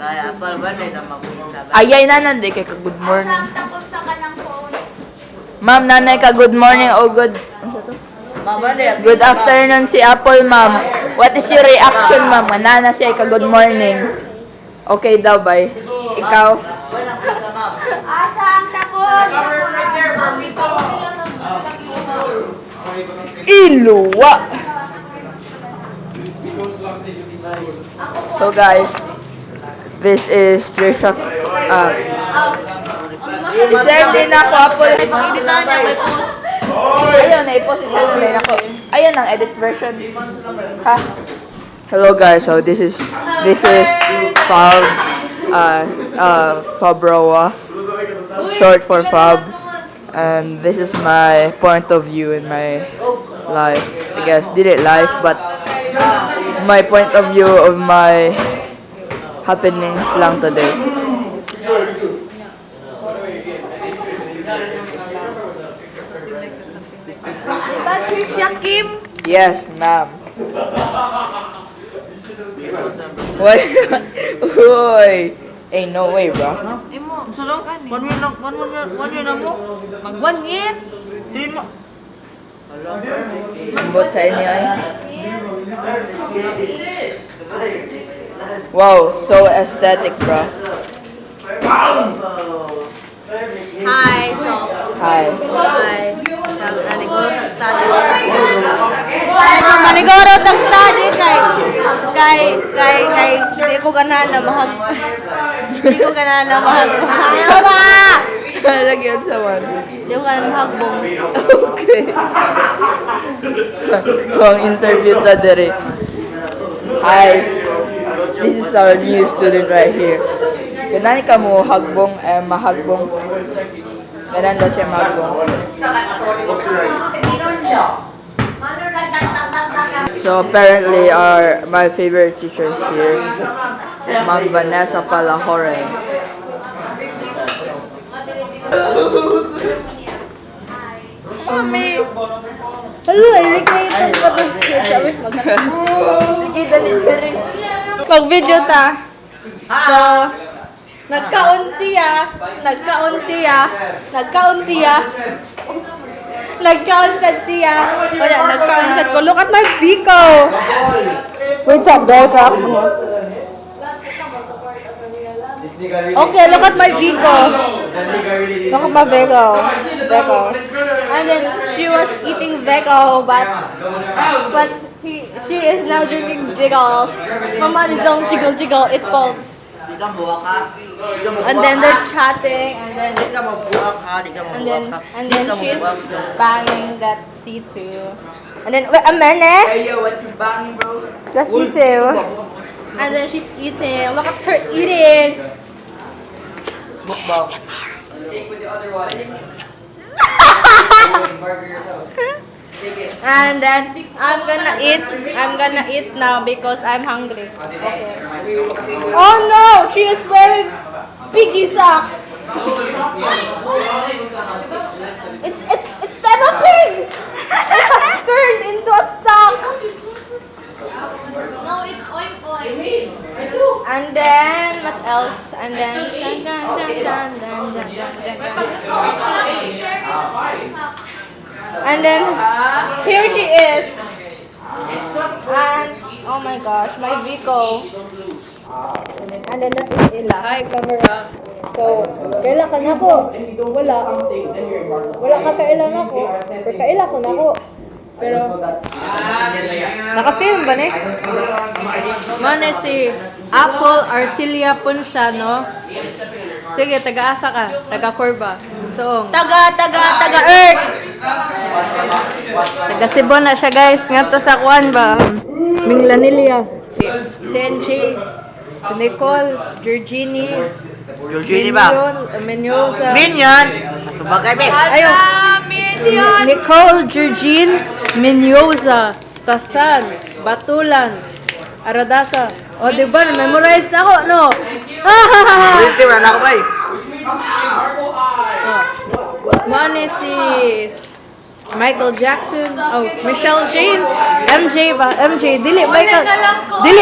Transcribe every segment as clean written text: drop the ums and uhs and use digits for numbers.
Ay, apal ba na mag-uisa ba? Ayay na nanday kay ka good morning. Asang takot sa kanang phone. Ma'am, nanay ka good morning o good good afternoon si Apple, ma'am. What is your reaction, ma'am? Nana siya ka good morning. Okay daw, bay. Ikaw? Asang takot. Iluwa! So guys, this is Trisha. Isend din ako, Apple. Pag-editahan niya may post. Ayun, na-post isa na rin ako. Ayun ang edit version. Ha? Hello guys, so this is Fab, Fabroa, short for Fab, and this is my point of view in my life. I guess did it life, but my point of view of my happenings lang today. Diba Trisha Kim? Yes, ma'am. Why? Uy. Ain't no way, bro. Imo, sulong ka ni. 1 year na mo? Mag 1 year. Dili mo. Ambot sa inyo ay. Wow, so aesthetic, bro. Hi, so. Hi. Hi. Nanigurot ng study. Nanigurot ng study kay hindi ko ganahan na mahag. Hindi ko ganahan na mahag. Ano ba? Lagyan sa one. Hindi ko ganahan mahagbong. Okay. Ang interview ta dere. Hi. This is our new student right here. Kanani ka mo hagbong mahagbong. Ganan daw siya mahagbong. So apparently my favorite teachers here, Ma'am Vanessa Palahore. Mami! Hello, i-recreate ang pag-video. Sabi, sige, dali rin. Mag-video ta. So, nagkaon siya. Wala, nagkaon sad ko. Look at my Vico. Wait, up, dahil ka ako. Okay, look at my Vico. Look at my Vego. And then she was eating Vego, but she is now drinking jiggles. Mama, don't jiggle, it falls. Di ka buwak ha? And then they're chatting, and Di ka mabuwak ha? Di ka mabuwak ha? then she's banging that C2. And then wait a minute. Hey, yo, what you banging, bro? That's C2. And then she's eating. Look at her eating. Mukbang. And then I'm gonna eat now because I'm hungry. Okay. Oh no, she is wearing piggy socks. It's Peppa Pig. It has turned into a sock. No, it's oink oink. And then what else? And then and then here she is. And oh my gosh, my Vico. And then that is Ella. Hi, camera. So, kaila ka na ko. Wala. Wala ka kailan ako. Pero kaila ko na ko. Pero, naka-film ba ne? Mane si Apple Arcilia Punsha, no? Sige, taga-asa ka. Taga-Corba. So, taga-Earth. Taga-Cebu na siya, guys. Nganto sa kuan ba? Minglanilia. Si Senji, Nicole, Georgini, Georgini ba? Menyosa. Minion! Subagay be! Ayun. Nicole, Georgine, Menyosa, Tasan, Batulan, Aradasa. O, diba? Na-memorize na ako, no? Pwede wala na ako ba eh? Mane si Michael Jackson. Oh, Michelle Jane. MJ ba? MJ. Dili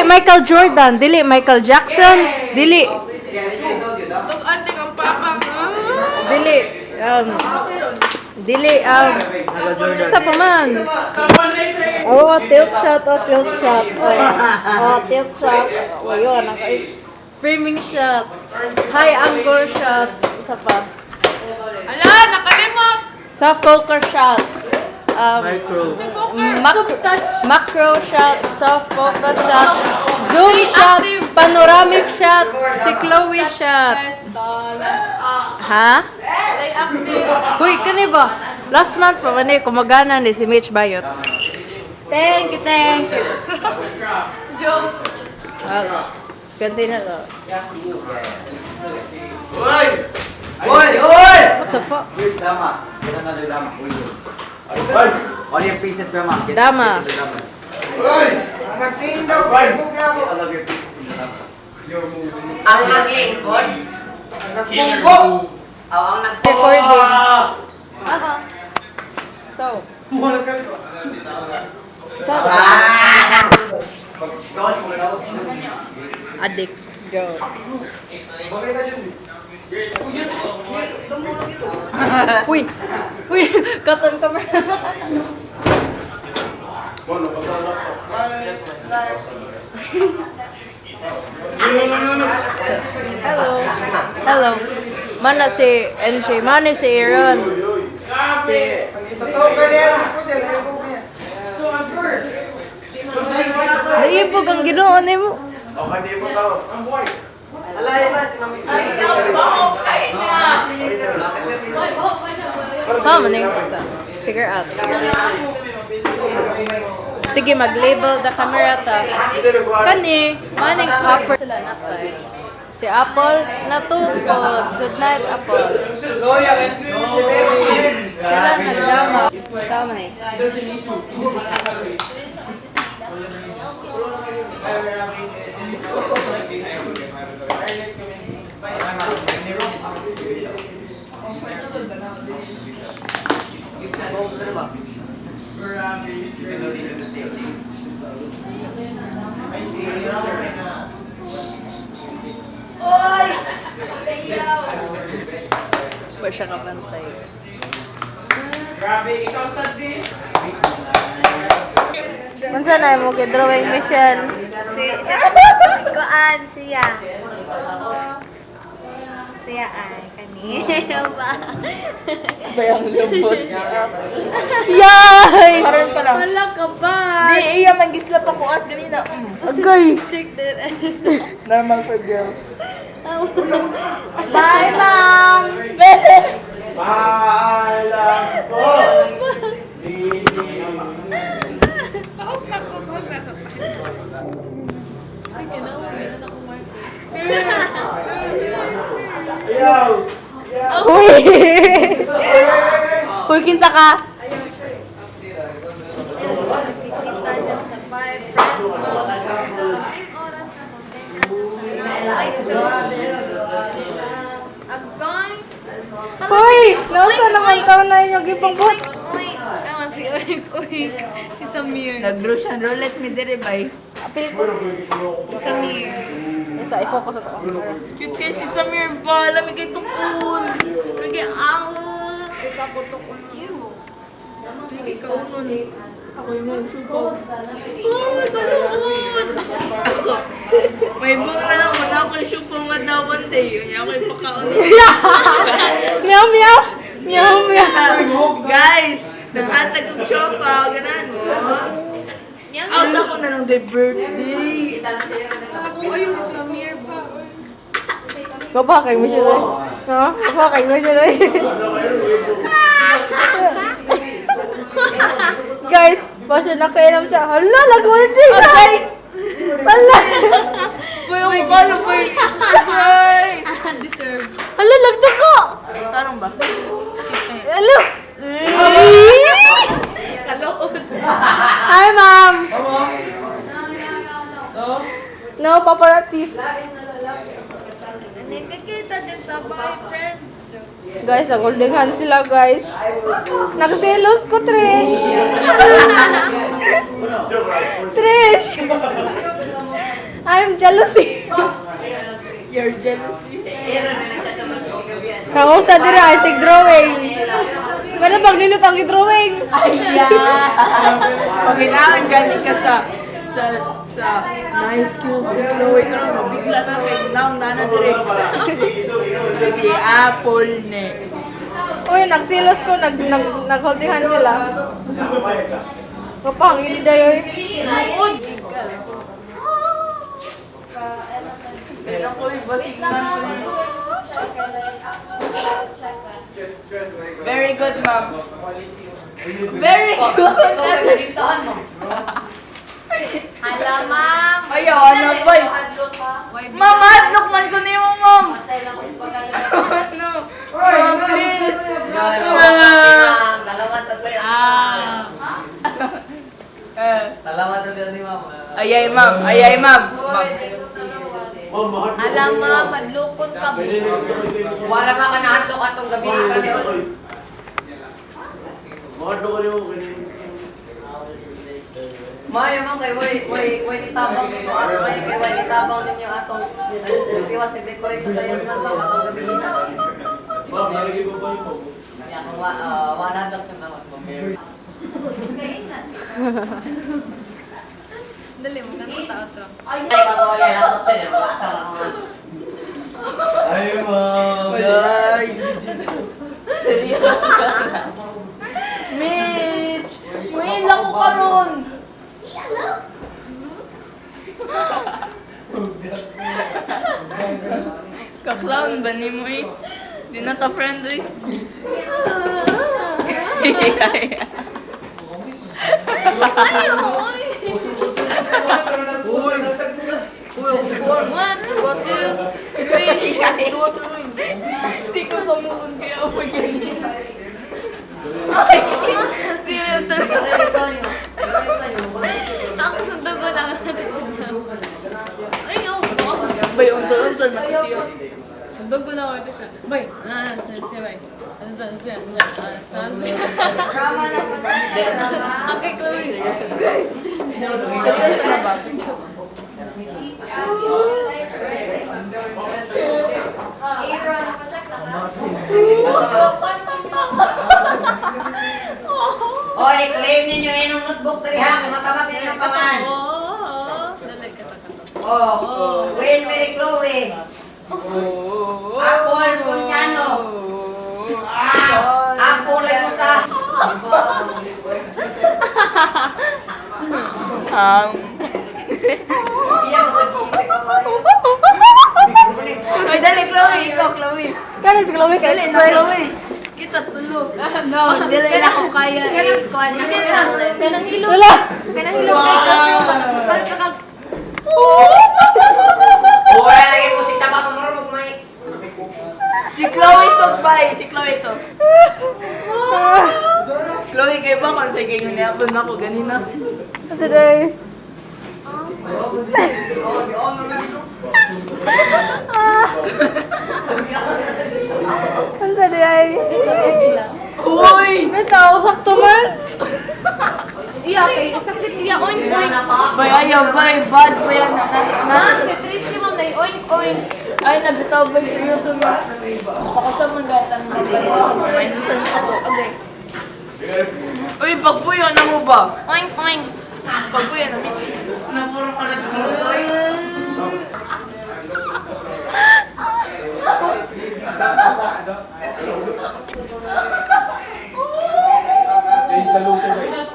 Michael Jordan. Dili Michael Jackson. Dili. Dili, sa pa man. Oh, tilt shot. Oh, tilt shot. Oh, tilt shot. Oh, yun. Framing shot. High angle shot. Isa pa. Ala, nakalimot! Soft poker shot. Macro shot. Soft poker shot. Zoom shot. Panoramic shot. Si Chloe shot. Ha? Stay active. Uy, kani ba? Last month pa man kumagana ni si Mitch Bayot. Thank you. Joke. Wala. Ganti na to. Oy! What the fuck? Here's Dama. Get another Dama. Oy! All your pieces, Dama. Get Dama. the Damas. Oy! Nagtingin daw, Facebook na ako. Get all of your pieces in the Damas. Ang naglingkod? Nagpungko! Ang nagpungko! Recording. So. Adik. Go. Uy! Katon camera. Hello. Mana si NJ? Mana si Aaron? Si... Naibog ang ginoon ni mo. Okay, di mo tao. Alay ba si Mami Sama na yung figure out. Sige, mag-label the camera ta. Kani, maning upper sila na tayo. Si Apple natupod. Good night, Apple. Sila nagdama. Sama na yun. Pa siya kapantay. Grabe, ikaw sadli. Mansa na mo kay drawing Michelle? Kuan siya. Siya ay kanina ba? Bayang lubot. Yay! Karon ka lang. Wala ka ba? Di iya man gisla pa ko as ganina. Agay. Shake that ass. Normal for girls. Bye, mom. Uy! Uy, kinsa ka? Kita dyan sa bar. Agay. Uy! Nausa naman taon na yung gipang bot. Tama si Oik. Si Samir. Nag-Russian roulette mi dire bay. Si Samir. Isa, i-focus ito. Cute kay si Samir ba? Lami kay tukul. Lagi ang... Ikaw ko to kung iyo. Ikaw nun. Ako yung nagsugaw. May buong na lang wala ako yung shoe pang daw one day. Yun ako yung pakaon. Meow, meow! Meow, meow! Guys! Nanghatag kong chopa. Ganan mo. Aos ako na lang day birthday. Ako ayun si Samir ba? Kaba kay Michelle. Ha? Kaba kay Michelle. Guys, basta nakainom siya. Hala, lagwala din guys! Hala! Boy, ako paano boy? Deserve. Hala, lagdag ko! Tanong ba? Hala! Kalood. Hi, ma'am! No, paparazzis. Nagkikita din sa boyfriend. Guys, holding hands sila, guys. Nagselos ko, Trish. Trish. I'm jealousy. Your jealousy. Ako sa dira, isig drawing. Mana bang ninot ang drawing? Ayan! Pagkinahan galing ka sa nice skills with Chloe ka naman. Bigla na kay naong nana direct. Kasi Apple ne. Uy, nagselos ko, nag-holding hands sila. Kapang, hindi dayo eh. Pero ko ibasig na ko. Very good, ma'am. Very good. Hala, ma'am. Ayaw, ano ba? Ma'am, hadlock man ko niyo, ma'am. Ano? Ma'am, please. Ayay, ma'am. Ayay, ma'am. Hala, ma'am. Madlukot ka. Wala ba ka nahandok atong gabi kasi Maya man kay way nitabang ninyo ato kay way nitabang ninyo atong nagtiwas nag-decorate sa science man ba atong gabi. Ma'am, nalagay ko ba yung Kaya kung wala daw sa mga mas mamere. Dali mo, ganito outro. Ay ka ko wala lang sa channel, bata lang nga. Ay, ma'am. Ay, seryoso ka na. Mitch! Wait lang ko karon. Ka-clown ba ni mo eh? Di na ta friend eh. Ayaw, oy. 1, 2, 3. Di ko kamuon kaya ako ganyan. Ay! Di mo yung talaga. Ako sa dugo na Ay, oh. Bay, untol-untol na kasi yun. Sa dugo na ako ito siya. Bay, siya, bay. Siya. Okay, Chloe. Seryoso na ba? Oy, claim ninyo inong notebook diri ha, matamat ninyo paman. Oo. Dali ka. Oh, Win Mary Chloe. Apple Ponciano. Apple ay musa. Iya mo gising ko. Ay, dali, Chloe. Ikaw, Chloe. Kaya si Chloe kay Dali, explain. Chloe. Kita tulog. No, dili na ako kaya. Sige na. Kanang hilog. Wala. Kanang hilog kay Casio. Kakal. Wala lagi ko sa baka marumog may. Si Chloe to, bay. Si Chloe to. Chloe, kayo ba kung sige nga niya ako ganina? Today. Ano sa day? Uy! Bitaw, sakto man. Iya, kay sakit iya oink. Bay, ayaw, bay. Bad ba yan? Si Tricia mo may oink. Ay, nabitaw ba? Seryoso ba? Pakasam ng gaitan mo. May nusan ako. Okay. Uy, pagpuyo na mo ba? Oink. Pagpuyo na mo. Napuro ka nagmusoy. solution guys.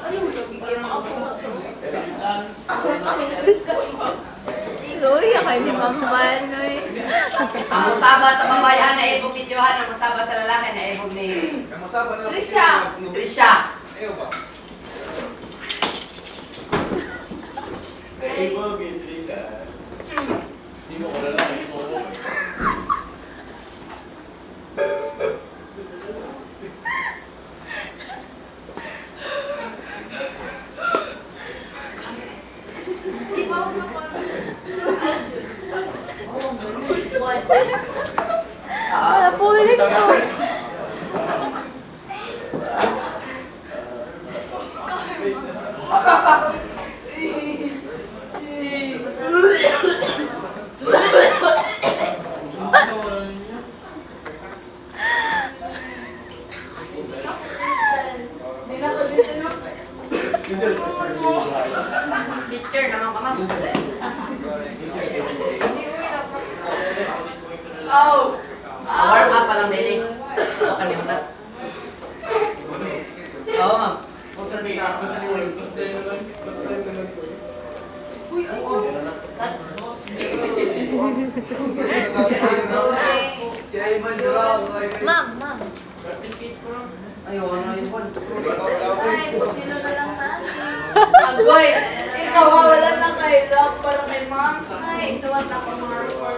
Uy, akay ni Mamman. Ang musaba sa babayan na ibog ni Johan, ang musaba sa lalaki na ibog ni Trisha. Pulik ko. Ma'am, ma'am. Ayun, ayun. Ay, pusilo na lang namin. Agoy, ikaw wala na kay love para kay ma'am. Ay, suwat na ako mga report.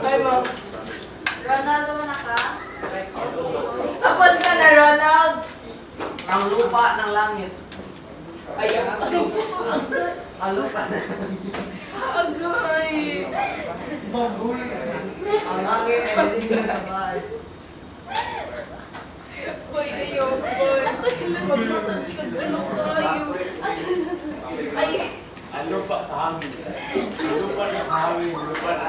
Ay, ma'am. Ronaldo mo na ka? Tapos ka na, Ronald. Ang lupa ng langit. Ayaw. Ang lupa ng Agoy. Ang langit ay hindi sa bahay. Boy, ayaw. Boy. Mag-massage ka sa kayo. Ay. Ang lupa sa hangin. Ang lupa sa hangin. Lupa na